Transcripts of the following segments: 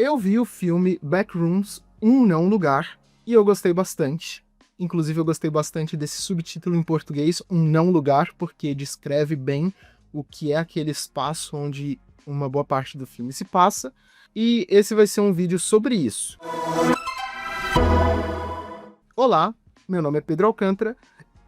Eu vi o filme Backrooms, Um Não Lugar, e eu gostei bastante. Inclusive, eu gostei bastante desse subtítulo em português, Um Não Lugar, porque descreve bem o que é aquele espaço onde uma boa parte do filme se passa. E esse vai ser um vídeo sobre isso. Olá, meu nome é Pedro Alcântara,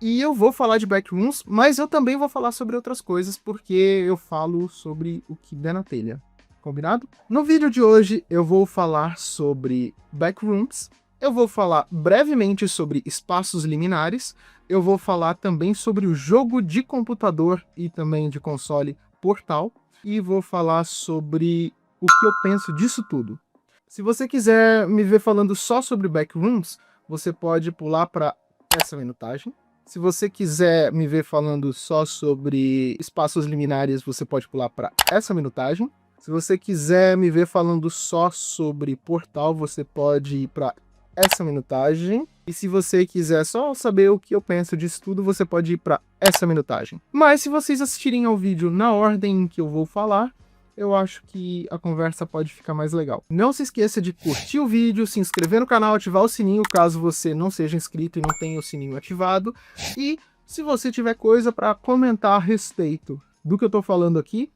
e eu vou falar de Backrooms, mas eu também vou falar sobre outras coisas, porque eu falo sobre o que der na telha. Combinado? No vídeo de hoje eu vou falar sobre Backrooms, eu vou falar brevemente sobre espaços liminares, eu vou falar também sobre o jogo de computador e também de console Portal, e vou falar sobre o que eu penso disso tudo. Se você quiser me ver falando só sobre Backrooms, você pode pular para essa minutagem. Se você quiser me ver falando só sobre espaços liminares, você pode pular para essa minutagem. Se você quiser me ver falando só sobre Portal, você pode ir para essa minutagem. E se você quiser só saber o que eu penso disso tudo, você pode ir para essa minutagem. Mas se vocês assistirem ao vídeo na ordem em que eu vou falar, eu acho que a conversa pode ficar mais legal. Não se esqueça de curtir o vídeo, se inscrever no canal, ativar o sininho caso você não seja inscrito e não tenha o sininho ativado. E se você tiver coisa para comentar a respeito do que eu tô falando aqui,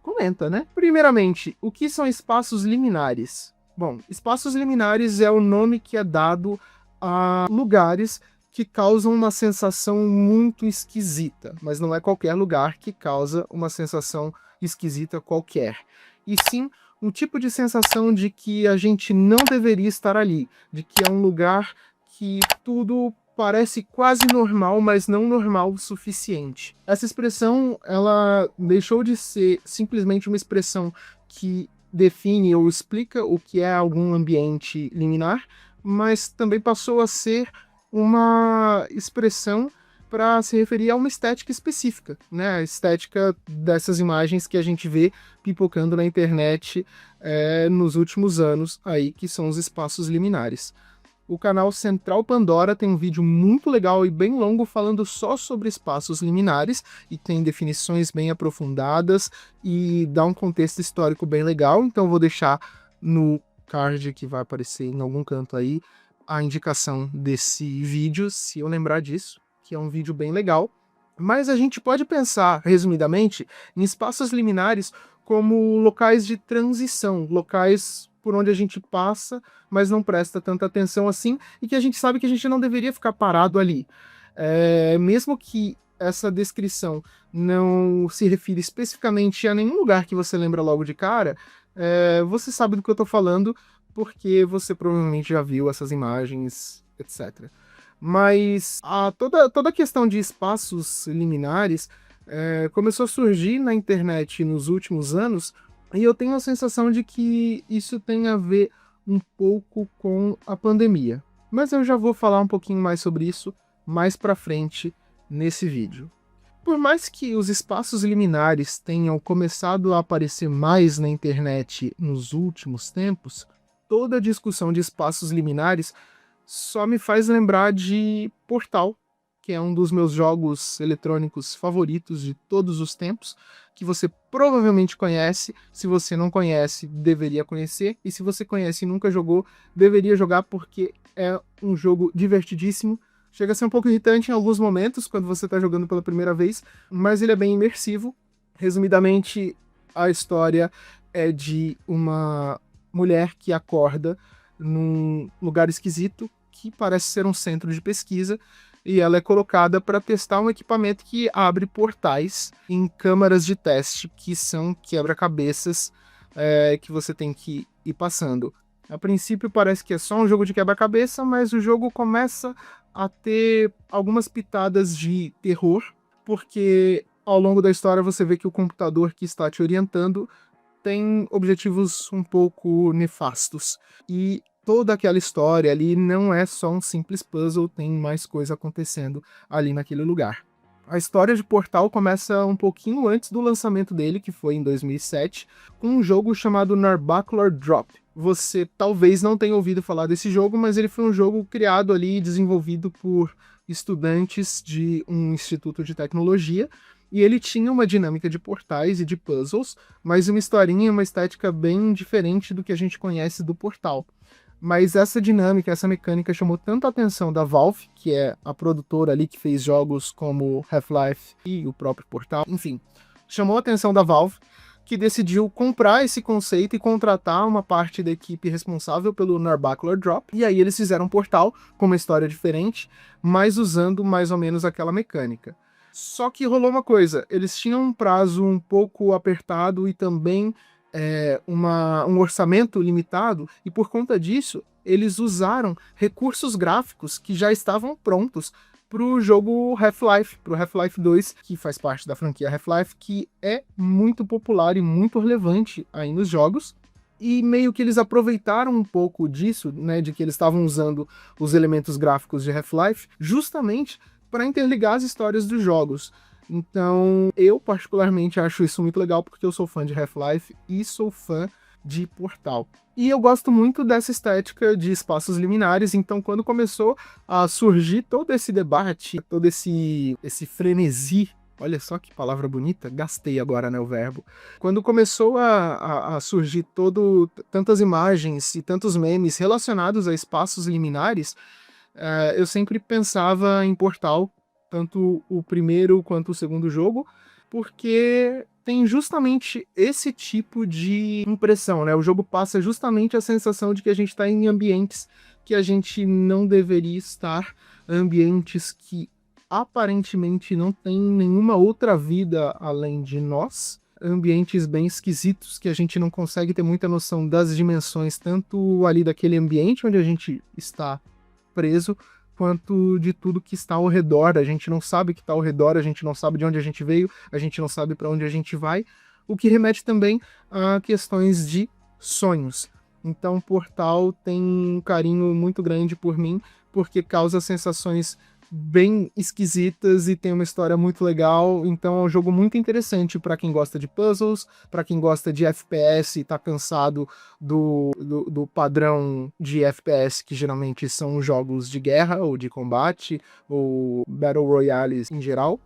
comenta, né? Primeiramente, o que são espaços liminares? Bom, espaços liminares é o nome que é dado a lugares que causam uma sensação muito esquisita, mas não é qualquer lugar que causa uma sensação esquisita qualquer, e sim um tipo de sensação de que a gente não deveria estar ali, de que é um lugar que tudo parece quase normal, mas não normal o suficiente. Essa expressão, ela deixou de ser simplesmente uma expressão que define ou explica o que é algum ambiente liminar, mas também passou a ser uma expressão para se referir a uma estética específica, né? A estética dessas imagens que a gente vê pipocando na internet nos últimos anos, aí, que são os espaços liminares. O canal Central Pandora tem um vídeo muito legal e bem longo falando só sobre espaços liminares e tem definições bem aprofundadas e dá um contexto histórico bem legal, então eu vou deixar no card que vai aparecer em algum canto aí a indicação desse vídeo, se eu lembrar disso, que é um vídeo bem legal. Mas a gente pode pensar, resumidamente, em espaços liminares como locais de transição, locais por onde a gente passa, mas não presta tanta atenção assim, e que a gente sabe que a gente não deveria ficar parado ali. Mesmo que essa descrição não se refira especificamente a nenhum lugar que você lembra logo de cara, você sabe do que eu estou falando, porque você provavelmente já viu essas imagens, etc. Mas toda a questão de espaços liminares começou a surgir na internet nos últimos anos, e eu tenho a sensação de que isso tem a ver um pouco com a pandemia. Mas eu já vou falar um pouquinho mais sobre isso mais pra frente nesse vídeo. Por mais que os espaços liminares tenham começado a aparecer mais na internet nos últimos tempos, toda a discussão de espaços liminares só me faz lembrar de Portal, que é um dos meus jogos eletrônicos favoritos de todos os tempos, que você provavelmente conhece. Se você não conhece, deveria conhecer, e se você conhece e nunca jogou, deveria jogar, porque é um jogo divertidíssimo. Chega a ser um pouco irritante em alguns momentos, quando você está jogando pela primeira vez, mas ele é bem imersivo. Resumidamente, a história é de uma mulher que acorda num lugar esquisito, que parece ser um centro de pesquisa, e ela é colocada para testar um equipamento que abre portais em câmaras de teste, que são quebra-cabeças que você tem que ir passando. A princípio parece que é só um jogo de quebra-cabeça, mas o jogo começa a ter algumas pitadas de terror, porque ao longo da história você vê que o computador que está te orientando tem objetivos um pouco nefastos. E toda aquela história ali não é só um simples puzzle, tem mais coisa acontecendo ali naquele lugar. A história de Portal começa um pouquinho antes do lançamento dele, que foi em 2007, com um jogo chamado Narbacular Drop. Você talvez não tenha ouvido falar desse jogo, mas ele foi um jogo criado ali e desenvolvido por estudantes de um instituto de tecnologia, E ele tinha uma dinâmica de portais e de puzzles, mas uma historinha, uma estética bem diferente do que a gente conhece do Portal. Mas essa dinâmica, essa mecânica chamou tanto a atenção da Valve, que é a produtora ali que fez jogos como Half-Life e o próprio Portal, enfim, chamou a atenção da Valve, que decidiu comprar esse conceito e contratar uma parte da equipe responsável pelo Narbacular Drop. E aí eles fizeram um Portal com uma história diferente, mas usando mais ou menos aquela mecânica. Só que rolou uma coisa, eles tinham um prazo um pouco apertado e também um orçamento limitado, e por conta disso, eles usaram recursos gráficos que já estavam prontos para o jogo Half-Life, para o Half-Life 2, que faz parte da franquia Half-Life, que é muito popular e muito relevante aí nos jogos. E meio que eles aproveitaram um pouco disso, né, de que eles estavam usando os elementos gráficos de Half-Life, justamente para interligar as histórias dos jogos. Então, eu particularmente acho isso muito legal porque eu sou fã de Half-Life e sou fã de Portal. E eu gosto muito dessa estética de espaços liminares, então quando começou a surgir todo esse debate, todo esse frenesi, olha só que palavra bonita, gastei agora, né, o verbo. Quando começou a surgir tantas imagens e tantos memes relacionados a espaços liminares, eu sempre pensava em Portal, tanto o primeiro quanto o segundo jogo, porque tem justamente esse tipo de impressão, né? O jogo passa justamente a sensação de que a gente está em ambientes que a gente não deveria estar, ambientes que aparentemente não tem nenhuma outra vida além de nós, ambientes bem esquisitos que a gente não consegue ter muita noção das dimensões, tanto ali daquele ambiente onde a gente está preso, quanto de tudo que está ao redor. A gente não sabe o que está ao redor, a gente não sabe de onde a gente veio, a gente não sabe para onde a gente vai, o que remete também a questões de sonhos. Então, Portal tem um carinho muito grande por mim, porque causa sensações bem esquisitas e tem uma história muito legal. Então é um jogo muito interessante para quem gosta de puzzles, para quem gosta de FPS e tá cansado do padrão de FPS que geralmente são jogos de guerra ou de combate ou Battle Royales em geral.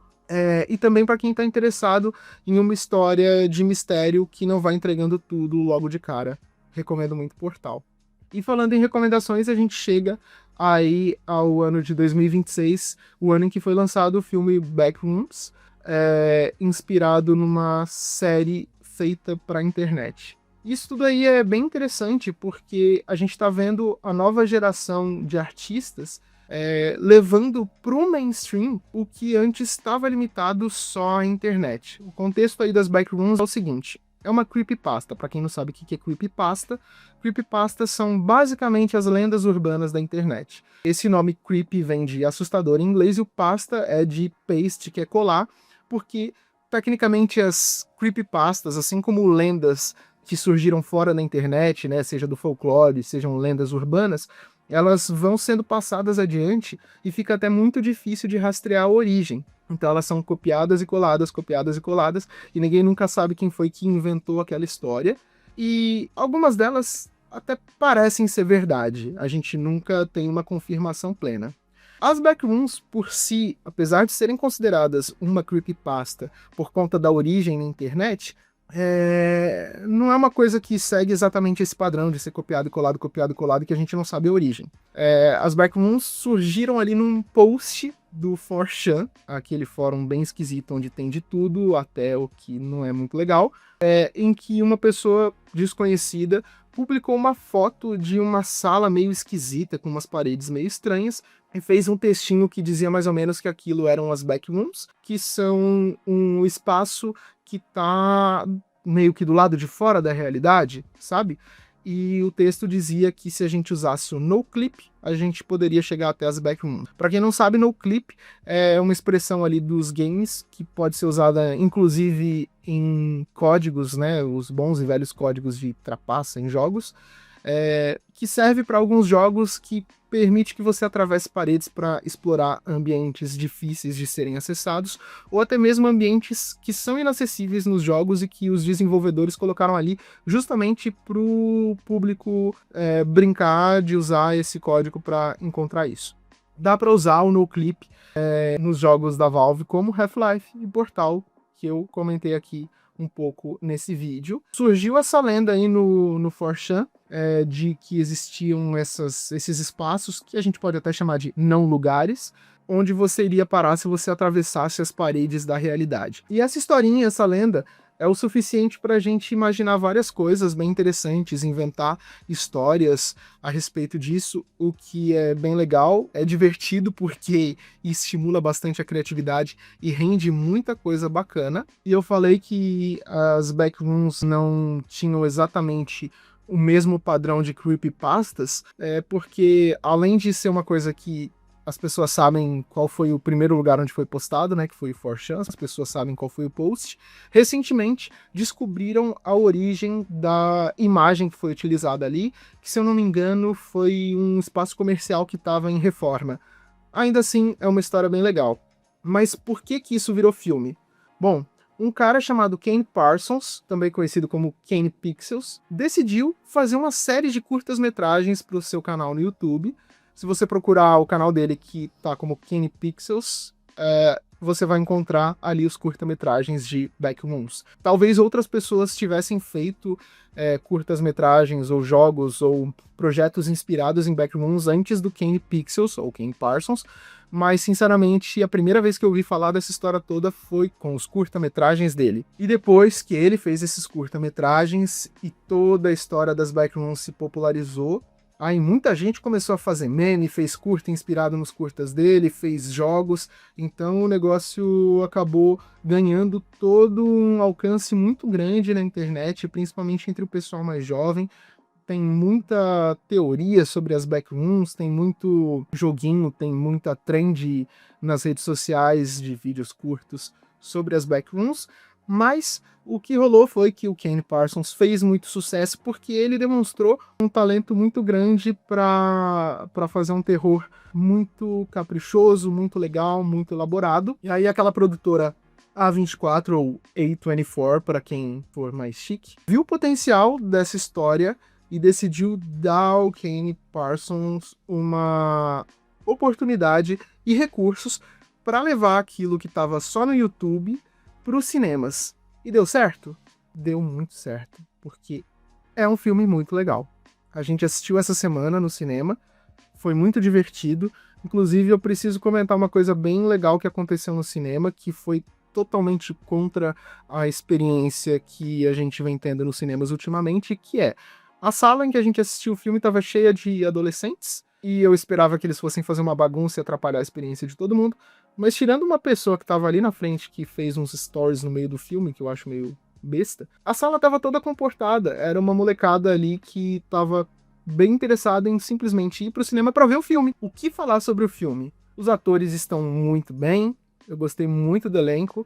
E também para quem está interessado em uma história de mistério que não vai entregando tudo logo de cara. Recomendo muito Portal. E falando em recomendações, a gente chega aí ao ano de 2026, o ano em que foi lançado o filme Backrooms, inspirado numa série feita para a internet. Isso tudo aí é bem interessante porque a gente está vendo a nova geração de artistas levando para o mainstream o que antes estava limitado só à internet. O contexto aí das Backrooms é o seguinte: é uma creepypasta. Para quem não sabe o que é creepypasta, creepypastas são basicamente as lendas urbanas da internet. Esse nome creepy vem de assustador em inglês e o pasta é de paste, que é colar, porque tecnicamente as creepypastas, assim como lendas que surgiram fora da internet, né, seja do folclore, sejam lendas urbanas, elas vão sendo passadas adiante e fica até muito difícil de rastrear a origem. Então elas são copiadas e coladas, e ninguém nunca sabe quem foi que inventou aquela história. E algumas delas até parecem ser verdade, a gente nunca tem uma confirmação plena. As Backrooms, por si, apesar de serem consideradas uma creepypasta por conta da origem na internet, não é uma coisa que segue exatamente esse padrão de ser copiado e colado, que a gente não sabe a origem. As Backrooms surgiram ali num post do 4chan, aquele fórum bem esquisito onde tem de tudo, até o que não é muito legal, em que uma pessoa desconhecida publicou uma foto de uma sala meio esquisita, com umas paredes meio estranhas, e fez um textinho que dizia mais ou menos que aquilo eram as Backrooms, que são um espaço que tá meio que do lado de fora da realidade, sabe? E o texto dizia que se a gente usasse o NoClip, a gente poderia chegar até as Backrooms. Para quem não sabe, NoClip é uma expressão ali dos games que pode ser usada inclusive em códigos, né, os bons e velhos códigos de trapaça em jogos, que serve para alguns jogos que permite que você atravesse paredes para explorar ambientes difíceis de serem acessados, ou até mesmo ambientes que são inacessíveis nos jogos e que os desenvolvedores colocaram ali justamente para o público brincar de usar esse código para encontrar isso. Dá para usar o NoClip nos jogos da Valve como Half-Life e Portal, que eu comentei aqui um pouco nesse vídeo. Surgiu essa lenda aí no 4chan, de que existiam esses espaços, que a gente pode até chamar de não lugares, onde você iria parar se você atravessasse as paredes da realidade. E essa historinha, essa lenda, é o suficiente para a gente imaginar várias coisas bem interessantes, inventar histórias a respeito disso, o que é bem legal, é divertido porque estimula bastante a criatividade e rende muita coisa bacana. E eu falei que as backrooms não tinham exatamente o mesmo padrão de creepypastas, porque além de ser uma coisa que as pessoas sabem qual foi o primeiro lugar onde foi postado, né, que foi o 4chan, as pessoas sabem qual foi o post. Recentemente, descobriram a origem da imagem que foi utilizada ali, que, se eu não me engano, foi um espaço comercial que estava em reforma. Ainda assim, é uma história bem legal. Mas por que que isso virou filme? Bom, um cara chamado Kane Parsons, também conhecido como Kane Pixels, decidiu fazer uma série de curtas-metragens para o seu canal no YouTube. Se você procurar o canal dele, que tá como Kane Pixels, você vai encontrar ali os curta-metragens de Backrooms. Talvez outras pessoas tivessem feito curtas-metragens ou jogos ou projetos inspirados em Backrooms antes do Kane Pixels ou Kane Parsons, mas sinceramente a primeira vez que eu ouvi falar dessa história toda foi com os curta-metragens dele. E depois que ele fez esses curta-metragens e toda a história das Backrooms se popularizou, aí muita gente começou a fazer meme, fez curta inspirado nos curtas dele, fez jogos, então o negócio acabou ganhando todo um alcance muito grande na internet, principalmente entre o pessoal mais jovem. Tem muita teoria sobre as backrooms, tem muito joguinho, tem muita trend nas redes sociais de vídeos curtos sobre as backrooms, mas o que rolou foi que o Kane Parsons fez muito sucesso porque ele demonstrou um talento muito grande para fazer um terror muito caprichoso, muito legal, muito elaborado. E aí aquela produtora A24 ou A24, para quem for mais chique, viu o potencial dessa história e decidiu dar ao Kane Parsons uma oportunidade e recursos para levar aquilo que estava só no YouTube para os cinemas. E deu certo? Deu muito certo, porque é um filme muito legal. A gente assistiu essa semana no cinema, foi muito divertido. Inclusive, eu preciso comentar uma coisa bem legal que aconteceu no cinema, que foi totalmente contra a experiência que a gente vem tendo nos cinemas ultimamente, que é a sala em que a gente assistiu o filme estava cheia de adolescentes, e eu esperava que eles fossem fazer uma bagunça e atrapalhar a experiência de todo mundo, mas tirando uma pessoa que estava ali na frente, que fez uns stories no meio do filme, que eu acho meio besta, a sala estava toda comportada. Era uma molecada ali que estava bem interessada em simplesmente ir pro cinema para ver o filme. O que falar sobre o filme? Os atores estão muito bem, eu gostei muito do elenco.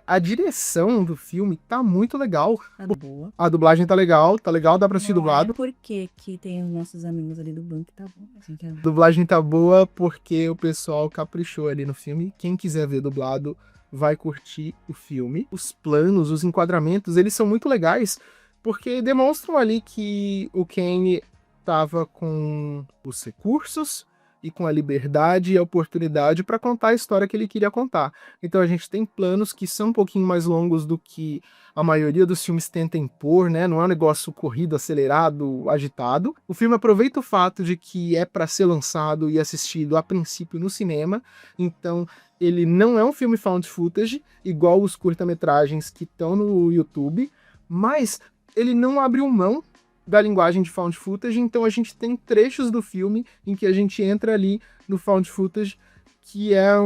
A direção do filme tá muito legal. Boa. A dublagem tá legal, dá pra assistir dublado. Porque que tem os nossos amigos ali do banco, tá bom. Assim que é... A dublagem tá boa porque o pessoal caprichou ali no filme. Quem quiser ver dublado vai curtir o filme. Os planos, os enquadramentos, eles são muito legais porque demonstram ali que o Kane tava com os recursos e com a liberdade e a oportunidade para contar a história que ele queria contar. Então a gente tem planos que são um pouquinho mais longos do que a maioria dos filmes tenta impor, né? Não é um negócio corrido, acelerado, agitado. O filme aproveita o fato de que é para ser lançado e assistido a princípio no cinema, então ele não é um filme found footage, igual os curta-metragens que estão no YouTube, mas ele não abriu mão da linguagem de found footage, então a gente tem trechos do filme em que a gente entra ali no found footage, que é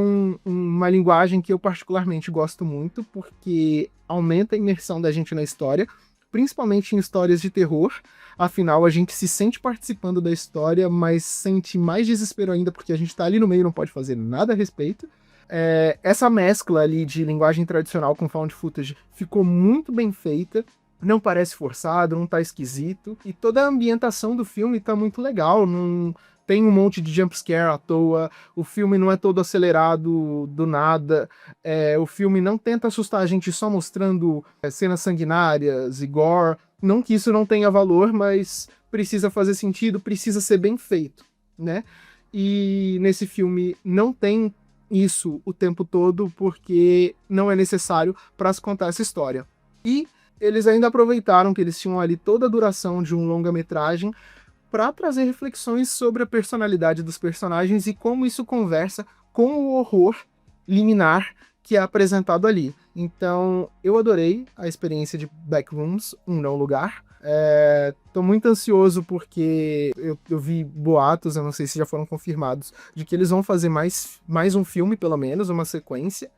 uma linguagem que eu particularmente gosto muito, porque aumenta a imersão da gente na história, principalmente em histórias de terror. Afinal, a gente se sente participando da história, mas sente mais desespero ainda porque a gente tá ali no meio e não pode fazer nada a respeito. Essa mescla ali de linguagem tradicional com found footage ficou muito bem feita. Não parece forçado, não tá esquisito. E toda a ambientação do filme tá muito legal. Não tem um monte de jumpscare à toa. O filme não é todo acelerado do nada. O filme não tenta assustar a gente só mostrando cenas sanguinárias e gore. Não que isso não tenha valor, mas precisa fazer sentido, precisa ser bem feito, né? E nesse filme não tem isso o tempo todo porque não é necessário para se contar essa história. E eles ainda aproveitaram que eles tinham ali toda a duração de um longa-metragem para trazer reflexões sobre a personalidade dos personagens e como isso conversa com o horror liminar que é apresentado ali. Então, eu adorei a experiência de Backrooms, Um Não Lugar. Tô muito ansioso porque eu vi boatos, eu não sei se já foram confirmados, de que eles vão fazer mais um filme, pelo menos, uma sequência.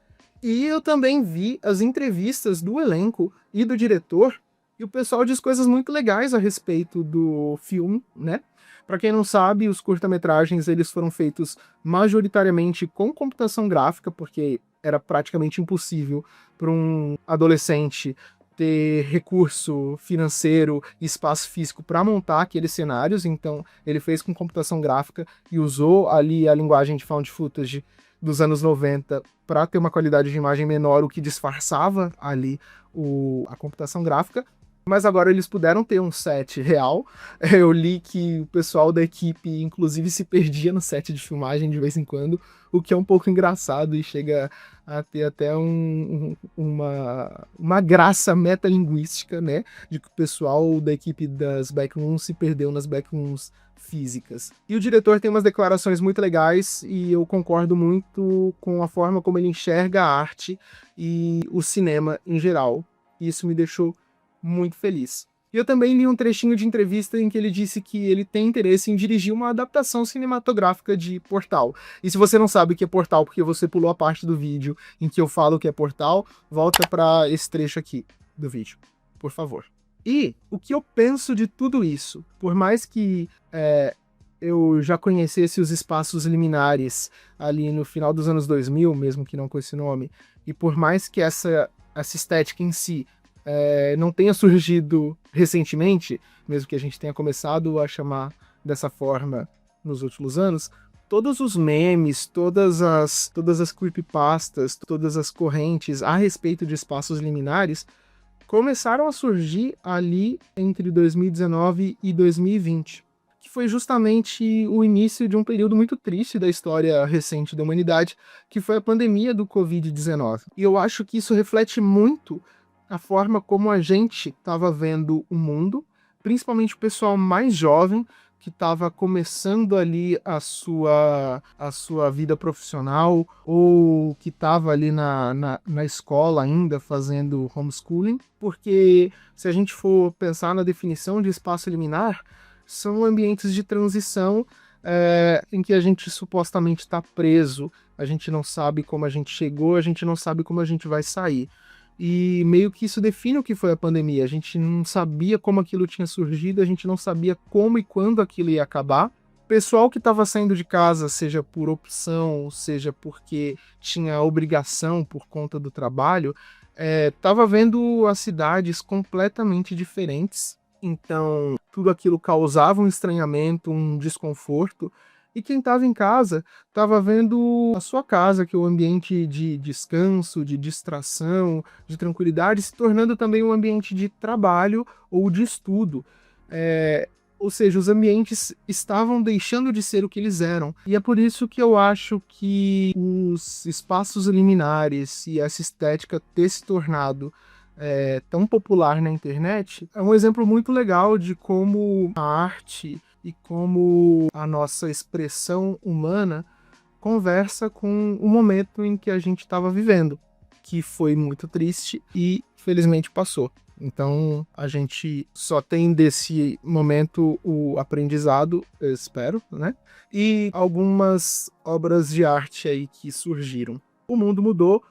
E eu também vi as entrevistas do elenco e do diretor, e o pessoal diz coisas muito legais a respeito do filme, né? Para quem não sabe, os curta-metragens eles foram feitos majoritariamente com computação gráfica, porque era praticamente impossível para um adolescente ter recurso financeiro e espaço físico para montar aqueles cenários, então ele fez com computação gráfica e usou ali a linguagem de found footage dos anos 90 para ter uma qualidade de imagem menor, o que disfarçava ali a computação gráfica. Mas agora eles puderam ter um set real. Eu li que o pessoal da equipe, inclusive, se perdia no set de filmagem de vez em quando, o que é um pouco engraçado e chega a ter até uma graça metalinguística, né? De que o pessoal da equipe das backrooms se perdeu nas backrooms físicas. E o diretor tem umas declarações muito legais e eu concordo muito com a forma como ele enxerga a arte e o cinema em geral. E isso me deixou muito feliz. E eu também li um trechinho de entrevista em que ele disse que ele tem interesse em dirigir uma adaptação cinematográfica de Portal. E se você não sabe o que é Portal, porque você pulou a parte do vídeo em que eu falo o que é Portal, volta para esse trecho aqui do vídeo, por favor. E o que eu penso de tudo isso, por mais que eu já conhecesse os espaços liminares ali no final dos anos 2000, mesmo que não com esse nome, e por mais que essa estética em si não tenha surgido recentemente, mesmo que a gente tenha começado a chamar dessa forma nos últimos anos, todos os memes, todas as creepypastas, todas as correntes a respeito de espaços liminares começaram a surgir ali entre 2019 e 2020, que foi justamente o início de um período muito triste da história recente da humanidade, que foi a pandemia do Covid-19. E eu acho que isso reflete muito a forma como a gente estava vendo o mundo, principalmente o pessoal mais jovem, que estava começando ali a sua vida profissional, ou que estava ali na escola ainda fazendo homeschooling, porque se a gente for pensar na definição de espaço liminar, são ambientes de transição em que a gente supostamente está preso, a gente não sabe como a gente chegou, a gente não sabe como a gente vai sair. E meio que isso define o que foi a pandemia. A gente não sabia como aquilo tinha surgido, a gente não sabia como e quando aquilo ia acabar. O pessoal que estava saindo de casa, seja por opção, seja porque tinha obrigação por conta do trabalho, estava vendo as cidades completamente diferentes. Então, tudo aquilo causava um estranhamento, um desconforto. E quem estava em casa estava vendo a sua casa, que é o ambiente de descanso, de distração, de tranquilidade, se tornando também um ambiente de trabalho ou de estudo. Ou seja, os ambientes estavam deixando de ser o que eles eram. E é por isso que eu acho que os espaços liminares e essa estética ter se tornado tão popular na internet é um exemplo muito legal de como a arte e como a nossa expressão humana conversa com o momento em que a gente estava vivendo, que foi muito triste e felizmente passou. Então a gente só tem desse momento o aprendizado, eu espero, né? E algumas obras de arte aí que surgiram. O mundo mudou.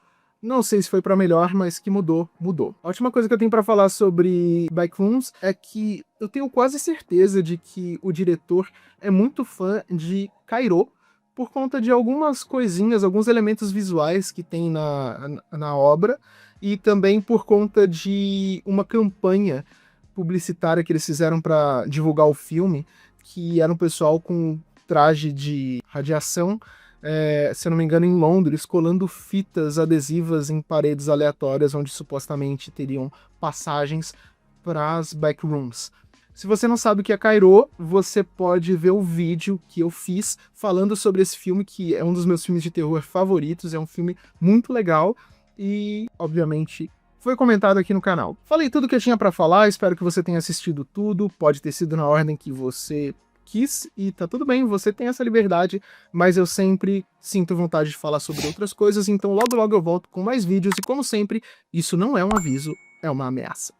Não sei se foi para melhor, mas que mudou. A última coisa que eu tenho para falar sobre Backrooms é que eu tenho quase certeza de que o diretor é muito fã de Kairo, por conta de algumas coisinhas, alguns elementos visuais que tem na obra, e também por conta de uma campanha publicitária que eles fizeram para divulgar o filme, que era um pessoal com traje de radiação, se eu não me engano, em Londres, colando fitas adesivas em paredes aleatórias onde supostamente teriam passagens para as backrooms. Se você não sabe o que é Kairo, você pode ver o vídeo que eu fiz falando sobre esse filme, que é um dos meus filmes de terror favoritos, é um filme muito legal e, obviamente, foi comentado aqui no canal. Falei tudo que eu tinha pra falar, espero que você tenha assistido tudo, pode ter sido na ordem que você quis e tá tudo bem, você tem essa liberdade, mas eu sempre sinto vontade de falar sobre outras coisas, então logo logo eu volto com mais vídeos e como sempre, isso não é um aviso, é uma ameaça.